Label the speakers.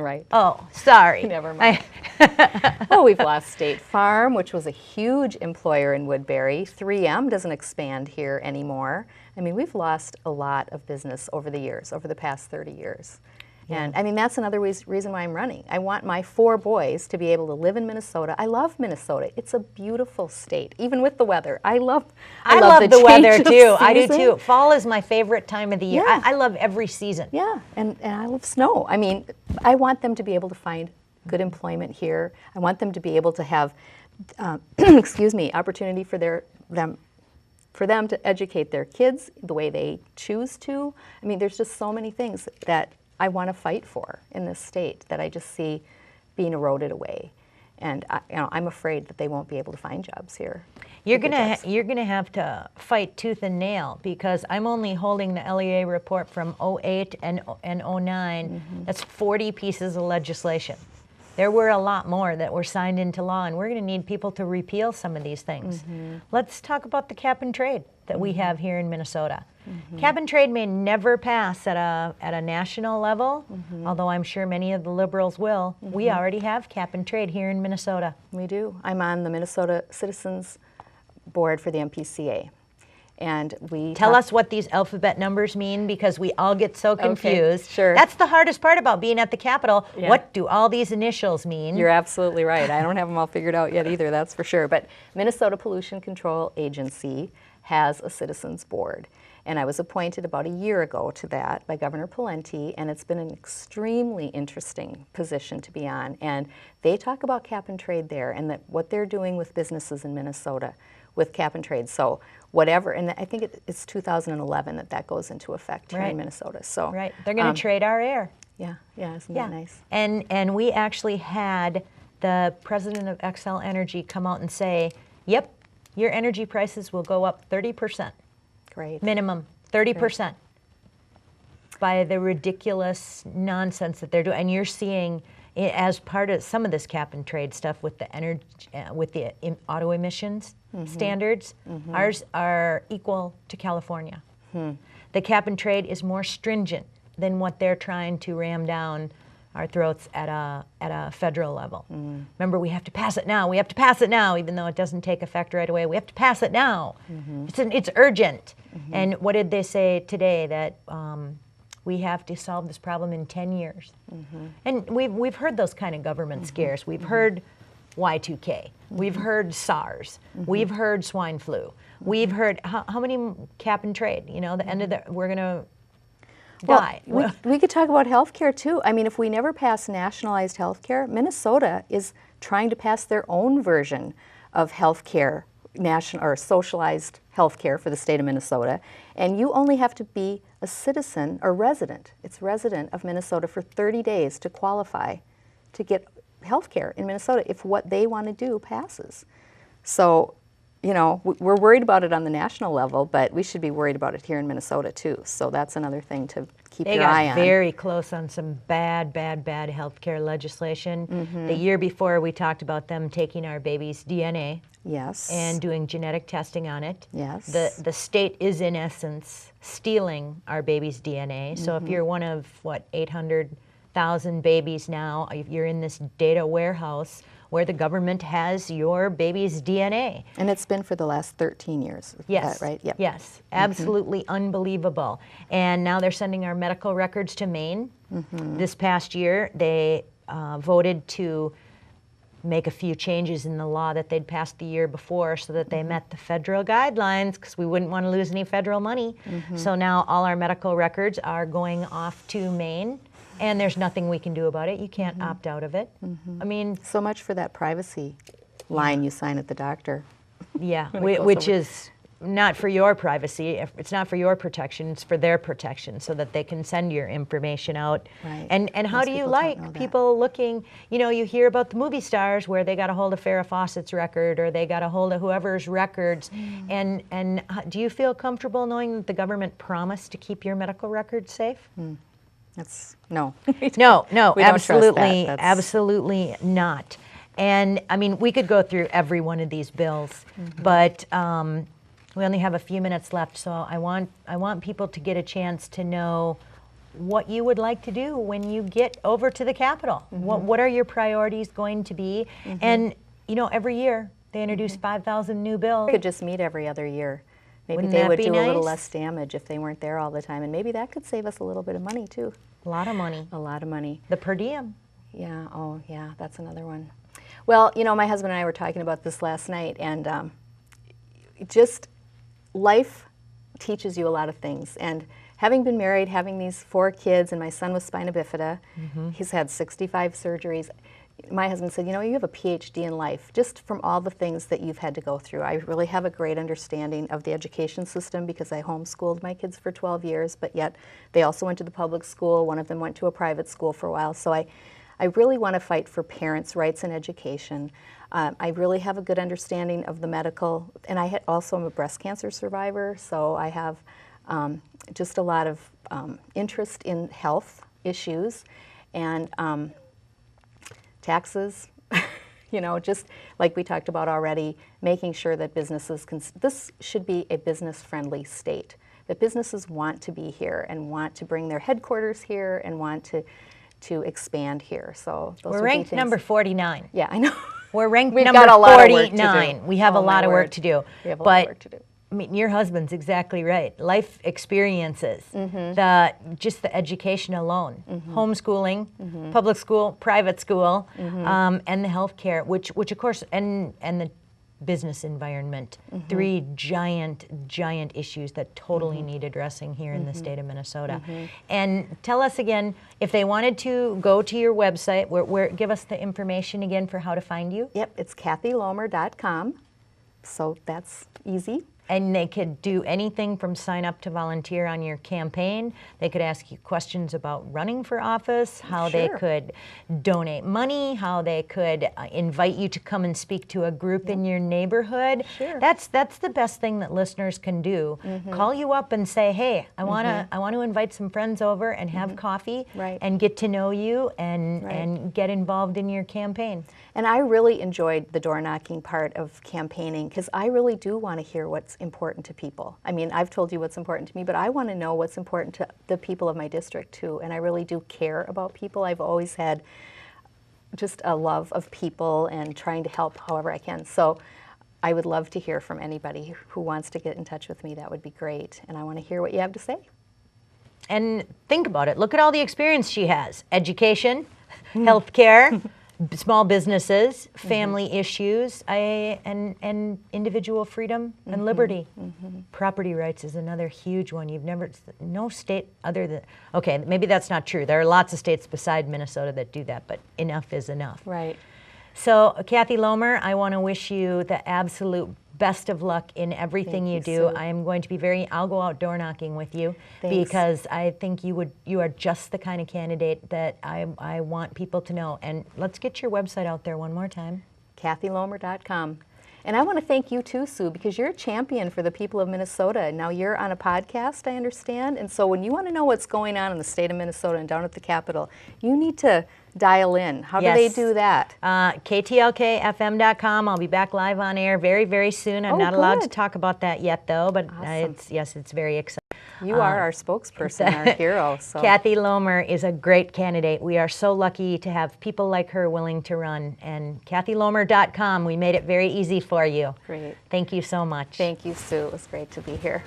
Speaker 1: Right.
Speaker 2: Oh, sorry.
Speaker 1: Never mind. Oh, we've lost State Farm, which was a huge employer in Woodbury. 3M doesn't expand here anymore. I mean, we've lost a lot of business over the years, over the past 30 years.
Speaker 2: Yeah.
Speaker 1: And I mean, that's another reason why I'm running. I want my 4 boys to be able to live in Minnesota. I love Minnesota. It's a beautiful state, even with the weather. I love
Speaker 2: the weather too. I do
Speaker 1: season.
Speaker 2: too. Fall is my favorite time of the year.
Speaker 1: Yeah.
Speaker 2: I love every season.
Speaker 1: Yeah, and I love snow. I mean, I want them to be able to find good employment here. I want them to be able to have, excuse me, opportunity for them to educate their kids the way they choose to. I mean, there's just so many things that I want to fight for in this state that I just see being eroded away. And I'm afraid that they won't be able to find jobs here.
Speaker 2: You're gonna have to fight tooth and nail, because I'm only holding the LEA report from 08 and 09. That's 40 pieces of legislation. There were a lot more that were signed into law, and we're going to need people to repeal some of these things. Let's talk about the cap and trade that we have here in Minnesota. Cap and trade may never pass at a national level, although I'm sure many of the liberals will. We already have cap and trade here in Minnesota.
Speaker 1: We do. I'm on the Minnesota Citizens Board for the MPCA. And we
Speaker 2: Tell us what these alphabet numbers mean, because we all get so confused.
Speaker 1: Okay, sure.
Speaker 2: That's the hardest part about being at the Capitol.
Speaker 1: Yeah.
Speaker 2: What do all these initials mean?
Speaker 1: You're absolutely right. I don't have them all figured out yet either, that's for sure. But Minnesota Pollution Control Agency has a citizens board. And I was appointed about a year ago to that by Governor Pawlenty, and it's been an extremely interesting position to be on. And they talk about cap and trade there, and that what they're doing with businesses in Minnesota with cap and trade. So whatever, and I think it's 2011 that goes into effect here in Minnesota. So
Speaker 2: right, they're going to trade our air.
Speaker 1: Yeah, isn't that nice?
Speaker 2: And we actually had the president of Xcel Energy come out and say, yep, your energy prices will go up 30%.
Speaker 1: Great.
Speaker 2: Minimum 30% by the ridiculous nonsense that they're doing. And you're seeing, as part of some of this cap and trade stuff with the energy, with the auto emissions standards, ours are equal to California. The cap and trade is more stringent than what they're trying to ram down our throats at a federal level. Remember, we have to pass it now. We have to pass it now, even though it doesn't take effect right away. We have to pass it now. It's urgent. And what did they say today? That we have to solve this problem in 10 years. And we've heard those kind of government scares. We've heard Y2K. We've heard SARS. We've heard swine flu. We've heard how many cap and trade? You know, the end of the we're gonna die.
Speaker 1: Well, we could talk about health care too. I mean, if we never pass nationalized health care, Minnesota is trying to pass their own version of health care, national or socialized health care for the state of Minnesota. And you only have to be a citizen or resident. It's resident of Minnesota for 30 days to qualify to get health care in Minnesota if what they want to do passes. So, you know, we're worried about it on the national level, but we should be worried about it here in Minnesota too. So that's another thing to keep your eye on.
Speaker 2: They got very close on some bad healthcare legislation. The year before, we talked about them taking our baby's DNA.
Speaker 1: Yes.
Speaker 2: And doing genetic testing on it.
Speaker 1: Yes.
Speaker 2: The state is, in essence, stealing our baby's DNA. So if you're one of, 800,000 babies now, if you're in this data warehouse where the government has your baby's DNA.
Speaker 1: And it's been for the last 13 years.
Speaker 2: Yes.
Speaker 1: Right? Yep.
Speaker 2: Yes. Absolutely unbelievable. And now they're sending our medical records to Maine. This past year, they voted to make a few changes in the law that they'd passed the year before so that they met the federal guidelines, because we wouldn't want to lose any federal money. So now all our medical records are going off to Maine, and there's nothing we can do about it. You can't opt out of it. I mean,
Speaker 1: so much for that privacy line you sign at the doctor.
Speaker 2: Yeah, which is not for your privacy. It's not for your protection. It's for their protection, so that they can send your information out.
Speaker 1: Right.
Speaker 2: And how
Speaker 1: Most
Speaker 2: do you
Speaker 1: people don't know
Speaker 2: like
Speaker 1: that.
Speaker 2: people looking? You know, you hear about the movie stars where they got a hold of Farrah Fawcett's record, or they got a hold of whoever's records. And do you feel comfortable knowing that the government promised to keep your medical records safe?
Speaker 1: No.
Speaker 2: No,
Speaker 1: We don't trust
Speaker 2: absolutely,
Speaker 1: that.
Speaker 2: absolutely not. And I mean, we could go through every one of these bills, but we only have a few minutes left, so I want people to get a chance to know what you would like to do when you get over to the Capitol. What are your priorities going to be? And, you know, every year they introduce 5,000 new bills.
Speaker 1: We could just meet every other year. Maybe
Speaker 2: Wouldn't
Speaker 1: they
Speaker 2: that
Speaker 1: would
Speaker 2: be
Speaker 1: do a little
Speaker 2: nice?
Speaker 1: less damage if they weren't there all the time. And maybe that could save us a little bit of money, too.
Speaker 2: A lot of money.
Speaker 1: A lot of money.
Speaker 2: The per diem.
Speaker 1: Yeah, oh, yeah, that's another one. Well, you know, my husband and I were talking about this last night, and just life teaches you a lot of things. And having been married, having these 4 kids, and my son with spina bifida, he's had 65 surgeries. My husband said, you know, you have a PhD in life, just from all the things that you've had to go through. I really have a great understanding of the education system because I homeschooled my kids for 12 years, but yet they also went to the public school. One of them went to a private school for a while. So I really want to fight for parents' rights in education. I really have a good understanding of the medical, and I also am a breast cancer survivor, so I have just a lot of interest in health issues and taxes, you know, just like we talked about already, making sure that businesses can, this should be a business-friendly state, that businesses want to be here and want to bring their headquarters here and want to expand here. So those
Speaker 2: We're
Speaker 1: would be
Speaker 2: ranked
Speaker 1: things.
Speaker 2: number 49.
Speaker 1: Yeah, I know.
Speaker 2: We're ranked
Speaker 1: We've
Speaker 2: number
Speaker 1: got a lot of work to do.
Speaker 2: 49. We have a
Speaker 1: Oh, my
Speaker 2: lot of work
Speaker 1: word.
Speaker 2: to do.
Speaker 1: We have a lot of work to do.
Speaker 2: I mean, your husband's exactly right. Life experiences, just the education alone, homeschooling, public school, private school, and the healthcare, which of course, and the business environment, 3 giant issues that totally need addressing here in the state of Minnesota. And tell us again, if they wanted to go to your website, where give us the information again for how to find you.
Speaker 1: Yep, it's KathyLomer.com. So that's easy.
Speaker 2: And they could do anything from sign up to volunteer on your campaign. They could ask you questions about running for office, how they
Speaker 1: Sure.
Speaker 2: could donate money, how they could invite you to come and speak to a group in your neighborhood.
Speaker 1: Sure.
Speaker 2: That's the best thing that listeners can do. Call you up and say, hey, I want to invite some friends over and have coffee
Speaker 1: Right.
Speaker 2: and get to know you and
Speaker 1: Right.
Speaker 2: and get involved in your campaign.
Speaker 1: And I really enjoyed the door knocking part of campaigning because I really do want to hear what's important to people. I mean, I've told you what's important to me, but I want to know what's important to the people of my district too. And I really do care about people. I've always had just a love of people and trying to help however I can. So I would love to hear from anybody who wants to get in touch with me. That would be great. And I want to hear what you have to say.
Speaker 2: And think about it. Look at all the experience she has. Education, healthcare, small businesses, family issues, and individual freedom and liberty. Property rights is another huge one. No state other than, okay, maybe that's not true. There are lots of states beside Minnesota that do that, but enough is enough.
Speaker 1: Right.
Speaker 2: So, Kathy Lomer, I want to wish you the absolute best of luck in everything
Speaker 1: Thank
Speaker 2: you
Speaker 1: you,
Speaker 2: do.
Speaker 1: Sue.
Speaker 2: I am going to be I'll go out door knocking with you.
Speaker 1: Thanks.
Speaker 2: Because I think you are just the kind of candidate that I want people to know. And let's get your website out there one more time.
Speaker 1: KathyLomer.com. And I want to thank you too, Sue, because you're a champion for the people of Minnesota. Now you're on a podcast, I understand, and so when you want to know what's going on in the state of Minnesota and down at the Capitol, you need to dial in. How do they
Speaker 2: Yes.
Speaker 1: do that?
Speaker 2: KTLKFM.com. I'll be back live on air very, very soon. I'm
Speaker 1: Oh,
Speaker 2: not allowed to
Speaker 1: good.
Speaker 2: talk about that yet, though, but
Speaker 1: Awesome.
Speaker 2: it's very exciting.
Speaker 1: You are our spokesperson, our hero. So.
Speaker 2: Kathy Lomer is a great candidate. We are so lucky to have people like her willing to run. And KathyLomer.com, we made it very easy for you.
Speaker 1: Great.
Speaker 2: Thank you so much.
Speaker 1: Thank you, Sue. It was great to be here.